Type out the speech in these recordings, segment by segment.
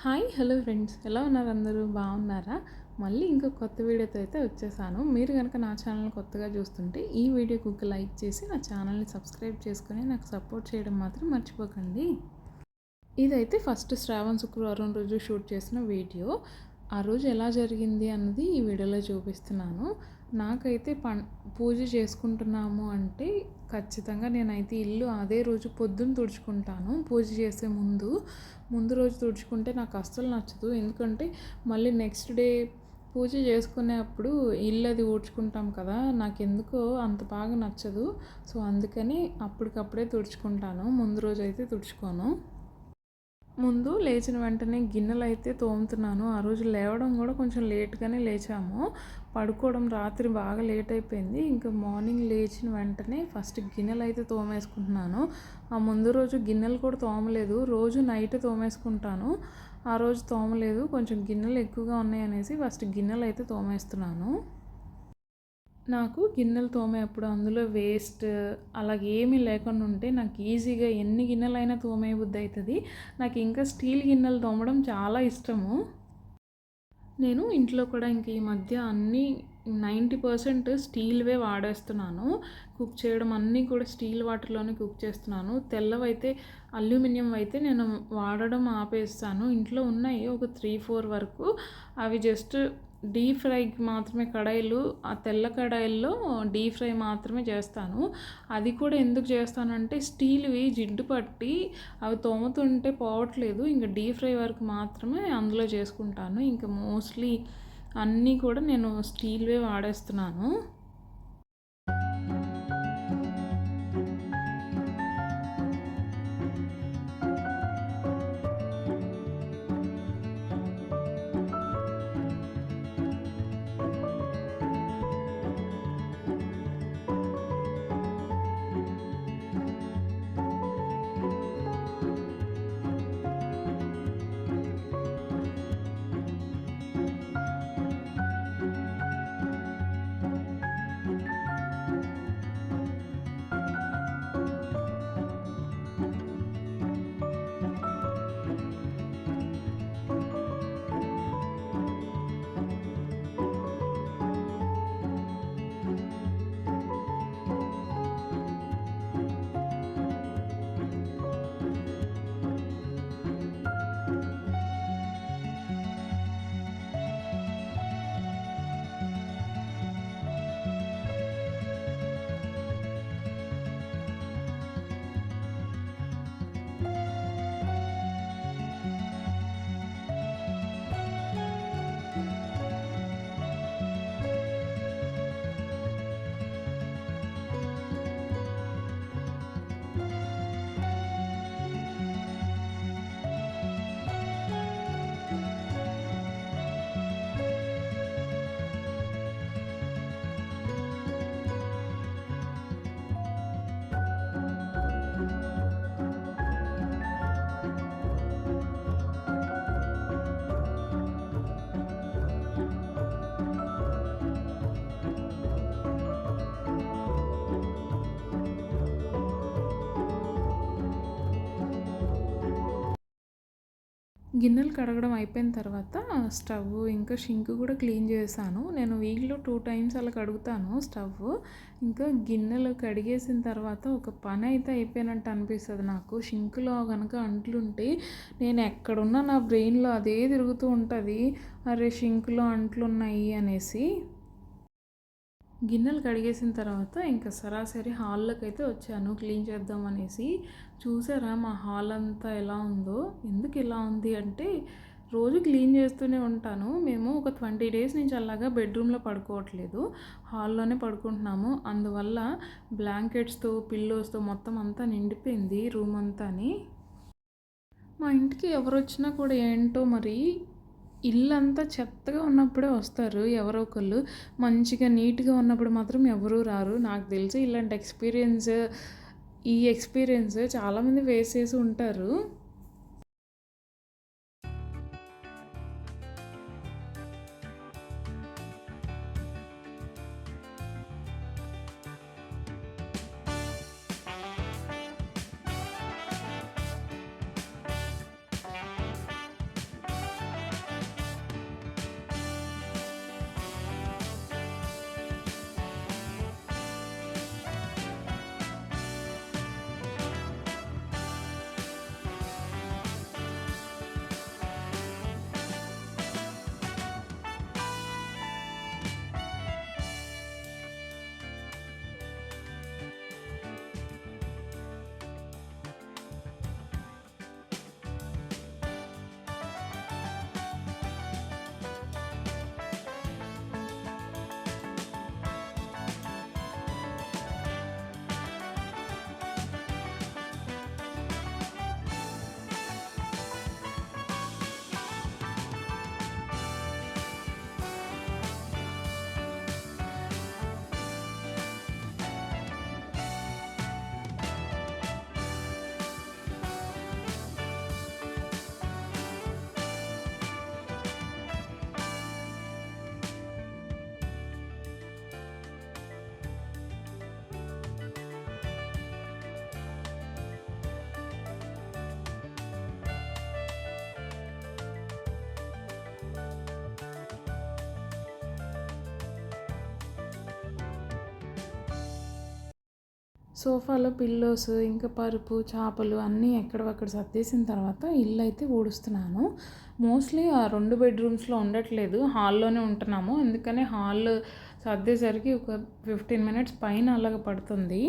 Hi hello friends, ఎలా ఉన్నారు? అందరూ బాగున్నారా? మళ్ళీ ఇంకో కొత్త వీడియోతో అయితే వచ్చేసాను. మీరు కనుక నా ఛానల్ కొత్తగా చూస్తుంటే ఈ వీడియోకి ఒక లైక్ చేసి నా ఛానల్ని సబ్స్క్రైబ్ చేసుకొని నాకు సపోర్ట్ చేయడం మాత్రం మర్చిపోకండి. ఇదైతే ఫస్ట్ శ్రావణ శుక్రవారం రోజు షూట్ చేసిన వీడియో. ఆ రోజు ఎలా జరిగింది అన్నది ఈ వీడియోలో చూపిస్తున్నాను. నాకైతే పూజ చేసుకుంటున్నాము అంటే ఖచ్చితంగా నేనైతే ఇల్లు అదే రోజు పొద్దున్న తుడుచుకుంటాను. పూజ చేసే ముందు రోజు తుడుచుకుంటే నాకు అస్సలు నచ్చదు. ఎందుకంటే మళ్ళీ నెక్స్ట్ డే పూజ చేసుకునేప్పుడు ఇల్లు అది ఊడ్చుకుంటాం కదా, నాకెందుకో అంత బాగా నచ్చదు. సో అందుకని అప్పటికప్పుడే తుడుచుకుంటాను, ముందు రోజు అయితే తుడుచుకోను. ముందు లేచిన వెంటనే గిన్నెలు అయితే తోముతున్నాను. ఆ రోజు లేవడం కూడా కొంచెం లేట్గానే లేచాము. పడుకోవడం రాత్రి బాగా లేట్ అయిపోయింది. ఇంకా మార్నింగ్ లేచిన వెంటనే ఫస్ట్ గిన్నెలు అయితే తోమేసుకుంటున్నాను. ఆ ముందు రోజు గిన్నెలు కూడా తోమలేదు, రోజు నైట్ తోమేసుకుంటాను. ఆ రోజు తోమలేదు, కొంచెం గిన్నెలు ఎక్కువగా ఉన్నాయి అనేసి ఫస్ట్ గిన్నెలు అయితే తోమేస్తున్నాను. నాకు గిన్నెలు తోమేప్పుడు అందులో వేస్ట్ అలాగేమీ లేకుండా ఉంటే నాకు ఈజీగా ఎన్ని గిన్నెలైనా తోమేయబుద్ధి అవుతుంది. నాకు ఇంకా స్టీల్ గిన్నెలు తోమడం చాలా ఇష్టము. నేను ఇంట్లో కూడా ఇంక ఈ మధ్య అన్నీ 90% స్టీల్వే వాడేస్తున్నాను. కుక్ చేయడం అన్నీ కూడా స్టీల్ వాటర్లోనే కుక్ చేస్తున్నాను. తెల్లవైతే అల్యూమినియం అయితే నేను వాడడం ఆపేస్తాను. ఇంట్లో ఉన్నాయి ఒక 3-4 వరకు. అవి జస్ట్ డీప్ ఫ్రైకి మాత్రమే కడాయిలు, ఆ తెల్ల కడాయిల్లో డీప్ ఫ్రై మాత్రమే చేస్తాను. అది కూడా ఎందుకు చేస్తానంటే స్టీల్వి జిడ్డు పట్టి అవి తోముతుంటే పోవట్లేదు. ఇంకా డీప్ ఫ్రై వరకు మాత్రమే అందులో చేసుకుంటాను. ఇంకా మోస్ట్లీ అన్నీ కూడా నేను స్టీల్వే వాడేస్తున్నాను. గిన్నెలు కడగడం అయిపోయిన తర్వాత స్టవ్ ఇంకా షింక్ కూడా క్లీన్ చేశాను. నేను వీక్లో 2 టైమ్స్ అలా కడుగుతాను స్టవ్. ఇంకా గిన్నెలు కడిగేసిన తర్వాత ఒక పని అయితే అయిపోయినట్టు అనిపిస్తుంది నాకు. షింక్లో కనుక అంట్లుంటే నేను ఎక్కడున్నా నా బ్రెయిన్లో అదే తిరుగుతూ ఉంటుంది, అరే షింక్లో అంట్లున్నాయి అనేసి. గిన్నెలు కడిగేసిన తర్వాత ఇంకా సరాసరి హాల్లోకి అయితే వచ్చాను క్లీన్ చేద్దాం అనేసి. చూసారా మా హాల్ అంతా ఎలా ఉందో? ఎందుకు ఇలా ఉంది అంటే రోజు క్లీన్ చేస్తూనే ఉంటాను. మేము ఒక 20 డేస్ నుంచి అలాగా బెడ్రూమ్లో పడుకోవట్లేదు, హాల్లోనే పడుకుంటున్నాము. అందువల్ల బ్లాంకెట్స్తో పిల్లోస్తో మొత్తం అంతా నిండిపోయింది రూమ్ అంతాని. మా ఇంటికి ఎవరు వచ్చినా కూడా ఏంటో మరి ఇల్లంతా చెత్తగా ఉన్నప్పుడే వస్తారు ఎవరో ఒకళ్ళు. మంచిగా నీట్గా ఉన్నప్పుడు మాత్రం ఎవరూ రారు. నాకు తెలిసి ఇలాంటి ఎక్స్పీరియన్స్ చాలామంది ఫేస్ చేసి ఉంటారు. సోఫాలో పిల్లోస్ ఇంకా పరుపు చేపలు అన్నీ ఎక్కడవక్కడ సర్దేసిన తర్వాత ఇల్లు అయితే ఊడుస్తున్నాను. మోస్ట్లీ ఆ 2 బెడ్రూమ్స్లో ఉండట్లేదు, హాల్లోనే ఉంటున్నాము. అందుకనే హాల్ సర్దేసరికి ఒక 15 మినిట్స్ పైన అలాగ పడుతుంది.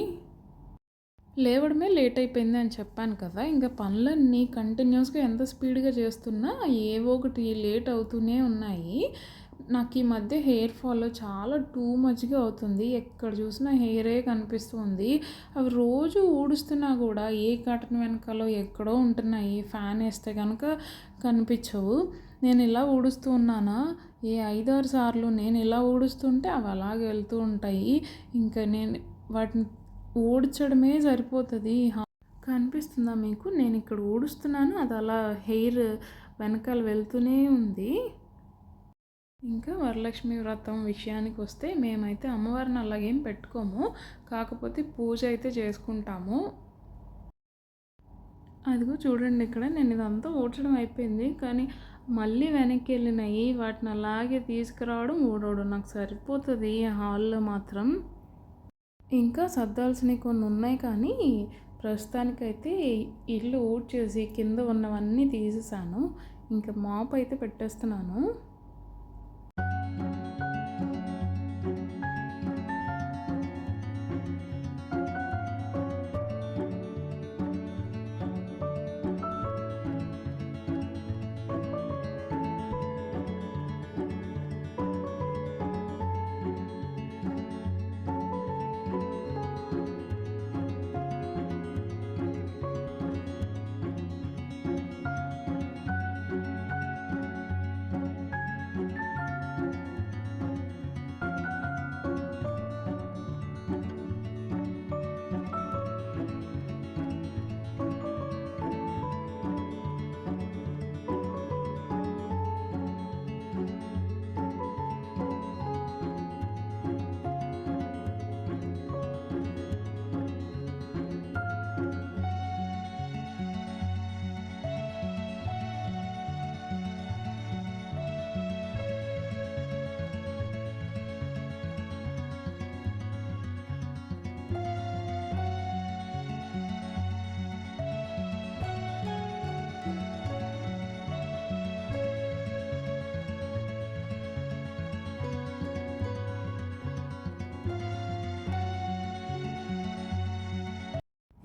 లేవడమే లేట్ అయిపోయింది అని చెప్పాను కదా, ఇంకా పనులన్నీ కంటిన్యూస్గా ఎంత స్పీడ్గా చేస్తున్నా ఏవో ఒకటి లేట్ అవుతూనే ఉన్నాయి. నాకు ఈ మధ్య హెయిర్ ఫాల్ చాలా టూ మచ్గా అవుతుంది. ఎక్కడ చూసినా హెయిరే కనిపిస్తుంది. అవి రోజు ఊడుస్తున్నా కూడా ఏ కటన్ వెనకాలో ఎక్కడో ఉంటున్నాయి. ఫ్యాన్ వేస్తే కనుక కనిపించవు. నేను ఇలా ఊడుస్తూ ఉన్నానా, ఏ 5-6 సార్లు నేను ఇలా ఊడుస్తుంటే అవి అలాగే వెళ్తూ ఉంటాయి. ఇంకా నేను వాటిని ఊడ్చడమే సరిపోతుంది. కనిపిస్తుందా మీకు? నేను ఇక్కడ ఊడుస్తున్నాను, అది అలా హెయిర్ వెనకాల వెళ్తూనే ఉంది. ఇంకా వరలక్ష్మి వ్రతం విషయానికి వస్తే మేమైతే అమ్మవారిని అలాగేం పెట్టుకోము, కాకపోతే పూజ అయితే చేసుకుంటాము. అదిగో చూడండి, ఇక్కడ నేను ఇదంతా ఊడ్చడం అయిపోయింది, కానీ మళ్ళీ వెనక్కి వెళ్ళినాయి. వాటిని అలాగే తీసుకురావడం ఊడవడం నాకు సరిపోతుంది హాల్లో మాత్రం. ఇంకా సర్దాల్సినవి కొన్ని ఉన్నాయి, కానీ ప్రస్తుతానికైతే ఇల్లు ఊడ్చేసి కింద ఉన్నవన్నీ తీసేసాను. ఇంకా మాప్ అయితే పెట్టేస్తున్నాను.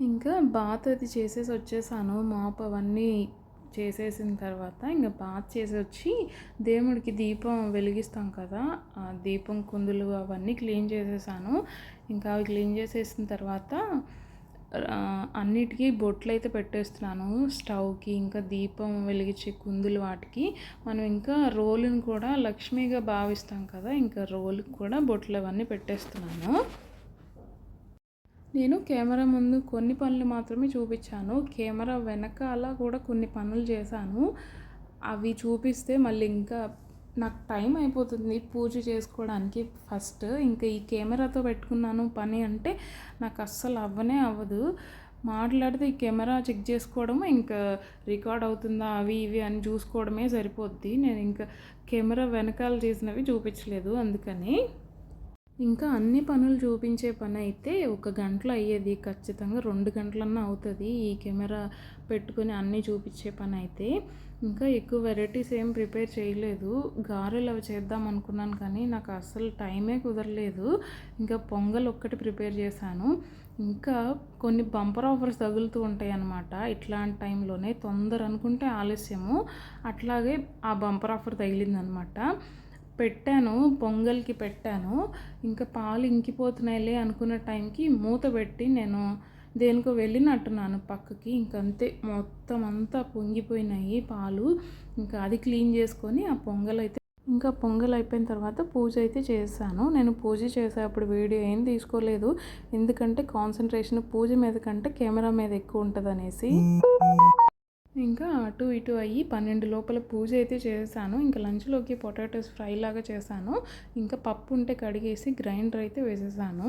ఇంకా బాత్ అది చేసేసి వచ్చేసాను. మాప్ అవన్నీ చేసేసిన తర్వాత ఇంకా బాత్ చేసి వచ్చి దేవుడికి దీపం వెలిగిస్తాం కదా, ఆ దీపం కుందులు అవన్నీ క్లీన్ చేసేసాను. ఇంకా అవి క్లీన్ చేసేసిన తర్వాత అన్నిటికీ బొట్లు అయితే పెట్టేస్తున్నాను. స్టవ్కి ఇంకా దీపం వెలిగించే కుందులు వాటికి. మనం ఇంకా రోలుని కూడా లక్ష్మిగా భావిస్తాం కదా, ఇంకా రోలుకి కూడా బొట్లు అవన్నీ పెట్టేస్తున్నాను. నేను కెమెరా ముందు కొన్ని పనులు మాత్రమే చూపించాను, కెమెరా వెనకాల కూడా కొన్ని పనులు చేశాను. అవి చూపిస్తే మళ్ళీ ఇంకా నాకు టైం అయిపోతుంది పూజ చేసుకోవడానికి. ఫస్ట్ ఇంకా ఈ కెమెరాతో పెట్టుకున్నాను పని అంటే నాకు అస్సలు అవ్వనే అవ్వదు. మాట్లాడితే ఈ కెమెరా చెక్ చేసుకోవడము, ఇంకా రికార్డ్ అవుతుందా అవి ఇవి అని చూసుకోవడమే సరిపోద్ది. నేను ఇంకా కెమెరా వెనకాల చేసినవి చూపించలేదు అందుకని. ఇంకా అన్ని పనులు చూపించే పని అయితే 1 గంటలో అయ్యేది, ఖచ్చితంగా 2 గంటలన్నా అవుతుంది ఈ కెమెరా పెట్టుకొని అన్నీ చూపించే పని అయితే. ఇంకా ఎక్కువ వెరైటీస్ ఏం ప్రిపేర్ చేయలేదు. గారెలు అవి చేద్దాం అనుకున్నాను కానీ నాకు అస్సలు టైమే కుదరలేదు. ఇంకా పొంగల్ ఒక్కటి ప్రిపేర్ చేశాను. ఇంకా కొన్ని బంపర్ ఆఫర్స్ తగులుతూ ఉంటాయి అన్నమాట ఇట్లాంటి టైంలోనే. తొందర అనుకుంటే ఆలస్యము, అట్లాగే ఆ బంపర్ ఆఫర్ తగిలిందనమాట. పెట్టాను, పొంగల్కి పెట్టాను. ఇంకా పాలు ఇంకిపోతున్నాయిలే అనుకున్న టైంకి మూత పెట్టి నేను దేనికో వెళ్ళినట్టున్నాను పక్కకి. ఇంకంతే మొత్తం అంతా పొంగిపోయినాయి పాలు. ఇంకా అది క్లీన్ చేసుకొని ఆ పొంగల్ అయిపోయిన తర్వాత పూజ అయితే చేశాను. నేను పూజ చేసేటప్పుడు వీడియో ఏం తీసుకోలేదు, ఎందుకంటే కాన్సన్ట్రేషన్ పూజ మీద కంటే కెమెరా మీద ఎక్కువ ఉంటుంది అనేసి. ఇంకా అటు ఇటు అయ్యి 12 లోపల పూజ అయితే చేశాను. ఇంకా లంచ్లోకి పొటాటోస్ ఫ్రై లాగా చేశాను. ఇంకా పప్పు ఉంటే కడిగేసి గ్రైండర్ అయితే వేసేసాను.